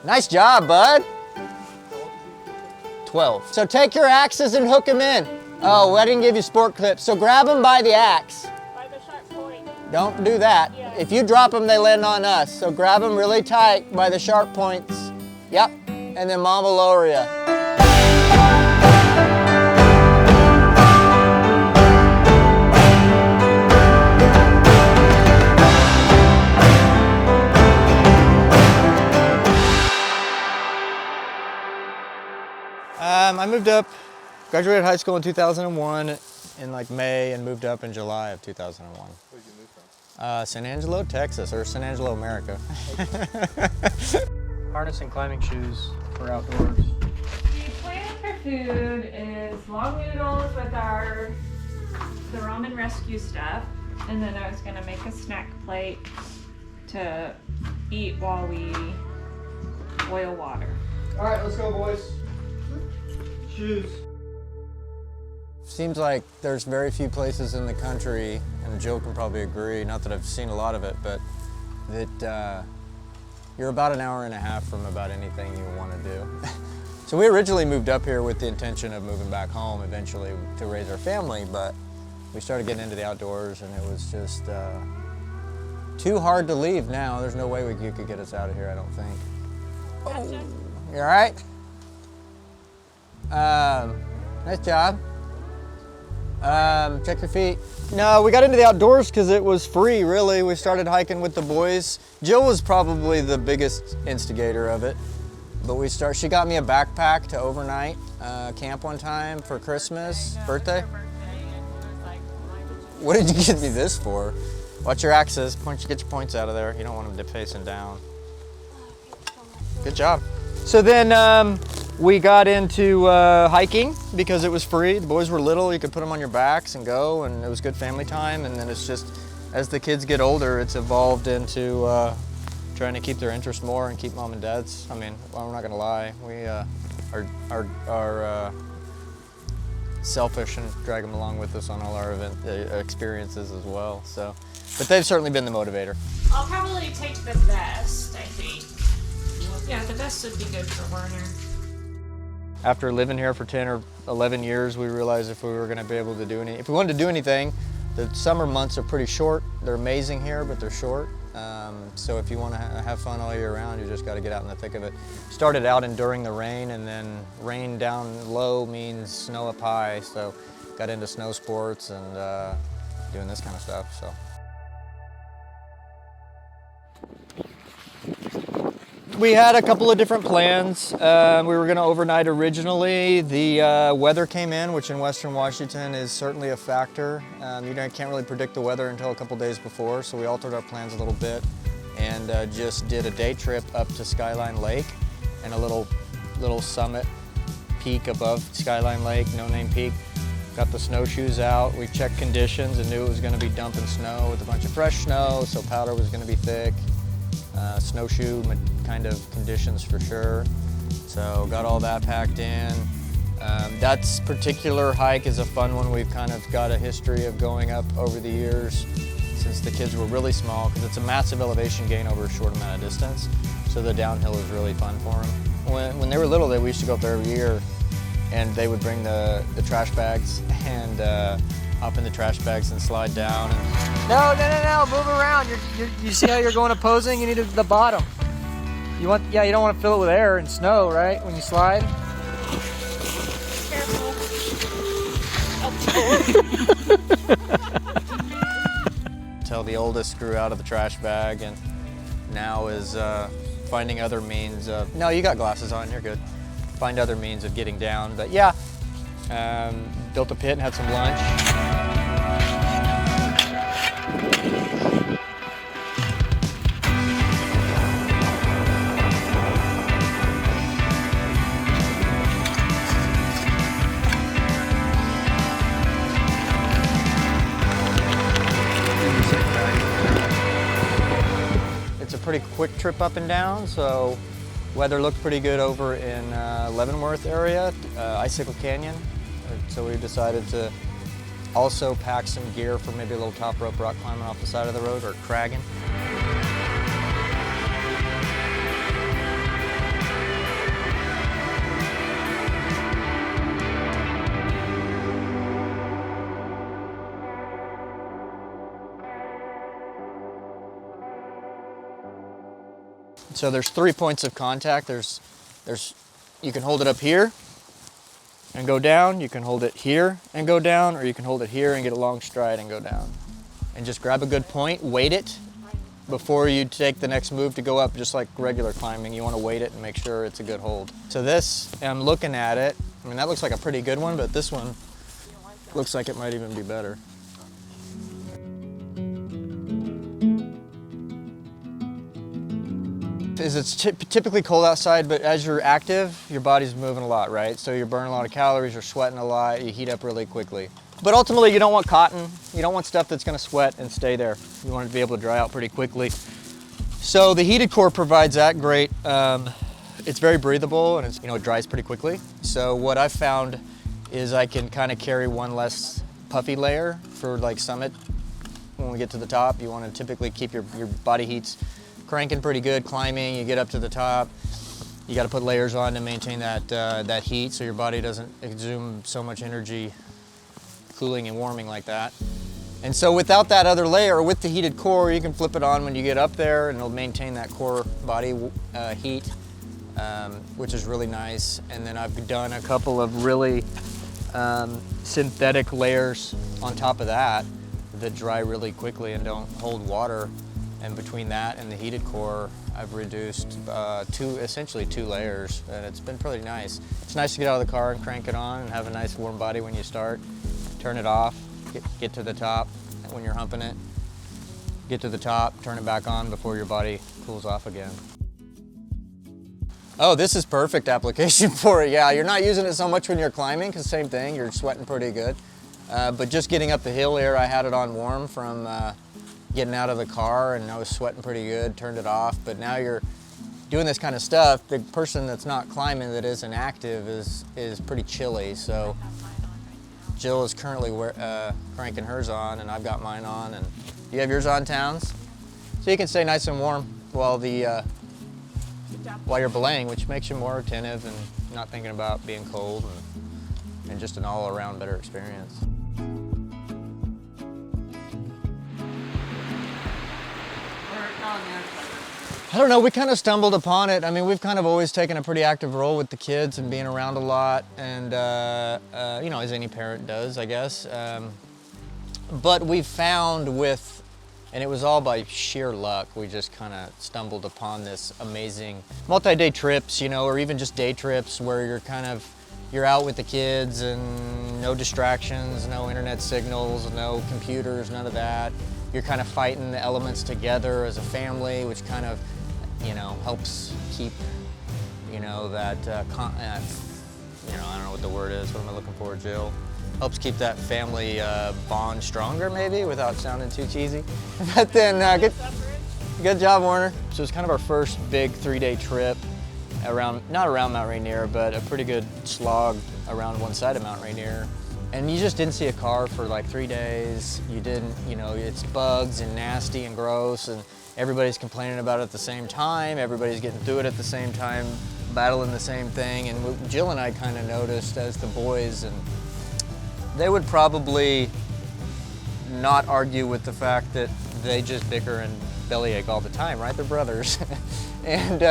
Nice job, bud. 12. So take your axes and hook them in. Oh, I didn't give you sport clips. So grab them by the axe. By the sharp point. Don't do that. Yeah. If you drop them, they land on us. So grab them really tight by the sharp points. Yep. And then Mom will lower you. I moved up, graduated high school in 2001 in like May and moved up in July of 2001. Where did you move from? San Angelo, Texas, or San Angelo, America. Harness and climbing shoes for outdoors. The plan for food is long noodles with the ramen rescue stuff, and then I was gonna make a snack plate to eat while we boil water. All right, let's go, boys. Shoes. Seems like there's very few places in the country, and Jill can probably agree, not that I've seen a lot of it, but that you're about an hour and a half from about anything you want to do. So we originally moved up here with the intention of moving back home eventually to raise our family, but we started getting into the outdoors and it was just too hard to leave now. There's no way you could get us out of here, I don't think. Gotcha. You all right? Nice job. Check your feet. No, we got into the outdoors because it was free, really. We started hiking with the boys. Jill was probably the biggest instigator of it. But she got me a backpack to overnight camp one time for Christmas, birthday. What did you get me this for? Watch your axes. Get your points out of there. You don't want them facing down. Good job. So then we got into hiking because it was free. The boys were little, you could put them on your backs and go, and it was good family time. And then it's just, as the kids get older, it's evolved into trying to keep their interest more and keep mom and dad's. I mean, well, we're not gonna lie, we are selfish and drag them along with us on all our experiences as well. So, but they've certainly been the motivator. I'll probably take the vest, I think. Yeah, the vest would be good for Werner. After living here for 10 or 11 years, we realized if we were going to be able to if we wanted to do anything, the summer months are pretty short. They're amazing here, but they're short. So if you want to have fun all year round, you just got to get out in the thick of it. Started out enduring the rain, and then rain down low means snow up high. So got into snow sports and doing this kind of stuff. So. We had a couple of different plans. We were going to overnight originally. The weather came in, which in Western Washington is certainly a factor. You can't really predict the weather until a couple days before, so we altered our plans a little bit and just did a day trip up to Skyline Lake and a little summit peak above Skyline Lake, No Name Peak. Got the snowshoes out. We checked conditions and knew it was going to be dumping snow with a bunch of fresh snow, so powder was going to be thick. Snowshoe kind of conditions for sure. So got all that packed in. That particular hike is a fun one. We've kind of got a history of going up over the years since the kids were really small, because it's a massive elevation gain over a short amount of distance. So the downhill is really fun for them. When they were little, we used to go up there every year, and they would bring the trash bags and hop in the trash bags and slide down. And no, move around. You see how you're going opposing? You need the bottom. You don't want to fill it with air and snow, right? When you slide. Until the oldest grew out of the trash bag and now is finding other means of, no, you got glasses on, you're good. Find other means of getting down, but yeah. Built a pit and had some lunch. It's a pretty quick trip up and down, so weather looked pretty good over in Leavenworth area, Icicle Canyon. So we decided to also pack some gear for maybe a little top rope rock climbing off the side of the road or cragging. So there's 3 points of contact. You can hold it up here and go down. You can hold it here and go down, or you can hold it here and get a long stride and go down. And just grab a good point, weight it before you take the next move to go up, just like regular climbing. You want to weight it and make sure it's a good hold. So this, I'm looking at it. I mean, that looks like a pretty good one, but this one looks like it might even be better. It's typically cold outside, but as you're active, your body's moving a lot, right? So you're burning a lot of calories, you're sweating a lot, you heat up really quickly. But ultimately, you don't want cotton. You don't want stuff that's gonna sweat and stay there. You want it to be able to dry out pretty quickly. So the heated core provides that great. It's very breathable, and it dries pretty quickly. So what I've found is I can kind of carry one less puffy layer for like summit. When we get to the top, you want to typically keep your body heats cranking pretty good. Climbing, you get up to the top, you got to put layers on to maintain that heat, so your body doesn't exude so much energy cooling and warming like that. And so without that other layer, or with the heated core, you can flip it on when you get up there, and it'll maintain that core body heat, which is really nice. And then I've done a couple of really synthetic layers on top of that dry really quickly and don't hold water. And between that and the heated core, I've reduced essentially two layers, and it's been pretty nice. It's nice to get out of the car and crank it on and have a nice warm body when you start. Turn it off, get to the top when you're humping it. Get to the top, turn it back on before your body cools off again. Oh, this is perfect application for it. Yeah, you're not using it so much when you're climbing, because same thing, you're sweating pretty good. But just getting up the hill here, I had it on warm from getting out of the car, and I was sweating pretty good, turned it off. But now you're doing this kind of stuff, the person that's not climbing, that isn't active, is pretty chilly. So Jill is currently cranking hers on, and I've got mine on. And you have yours on, Towns? So you can stay nice and warm while you're belaying, which makes you more attentive and not thinking about being cold, and just an all-around better experience. I don't know, we kind of stumbled upon it. I mean, we've kind of always taken a pretty active role with the kids and being around a lot, and as any parent does, I guess. But we've found and it was all by sheer luck, we just kind of stumbled upon this amazing multi-day trips, or even just day trips where you're out with the kids and no distractions, no internet signals, no computers, none of that. You're kind of fighting the elements together as a family, which kind of, helps keep, that, I don't know what the word is, what am I looking for, Jill? Helps keep that family bond stronger, maybe, without sounding too cheesy. But then, good job, Warner. So it's kind of our first big 3-day trip not around Mount Rainier, but a pretty good slog around one side of Mount Rainier. And you just didn't see a car for like 3 days. You didn't, it's bugs and nasty and gross, and everybody's complaining about it at the same time. Everybody's getting through it at the same time, battling the same thing. And Jill and I kind of noticed as the boys, and they would probably not argue with the fact that they just bicker and bellyache all the time, right? They're brothers. And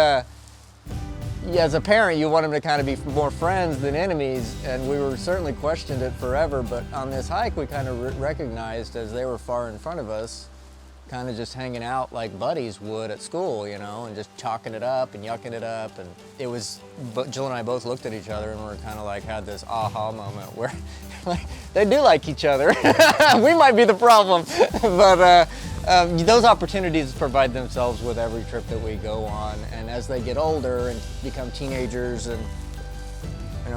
as a parent, you want them to kind of be more friends than enemies, and we were certainly questioned it forever, but on this hike we kind of recognized, as they were far in front of us, kind of just hanging out like buddies would at school, and just chalking it up and yucking it up. And it was, Jill and I both looked at each other and we're kind of like had this aha moment where like, they do like each other. We might be the problem, but those opportunities provide themselves with every trip that we go on. And as they get older and become teenagers, and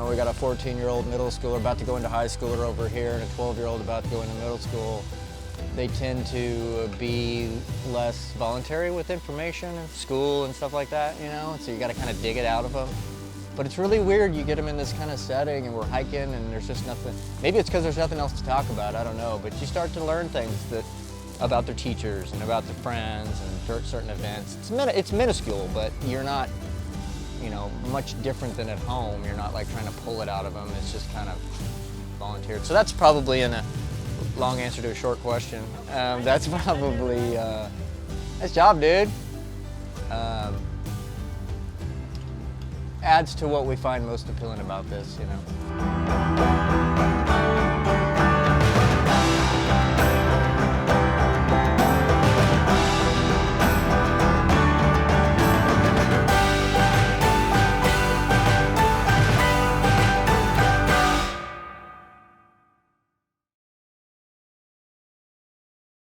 we got a 14-year-old middle schooler about to go into high schooler over here, and a 12-year-old about to go into middle school, they tend to be less voluntary with information in school and stuff like that, and so you got to kind of dig it out of them. But it's really weird, you get them in this kind of setting and we're hiking and there's just nothing, maybe it's because there's nothing else to talk about, I don't know, but you start to learn things about their teachers and about their friends and certain events. It's minuscule, but you're not, much different than at home. You're not like trying to pull it out of them, it's just kind of volunteered. So that's probably in a long answer to a short question. That's probably, nice job, dude. adds to what we find most appealing about this, you know.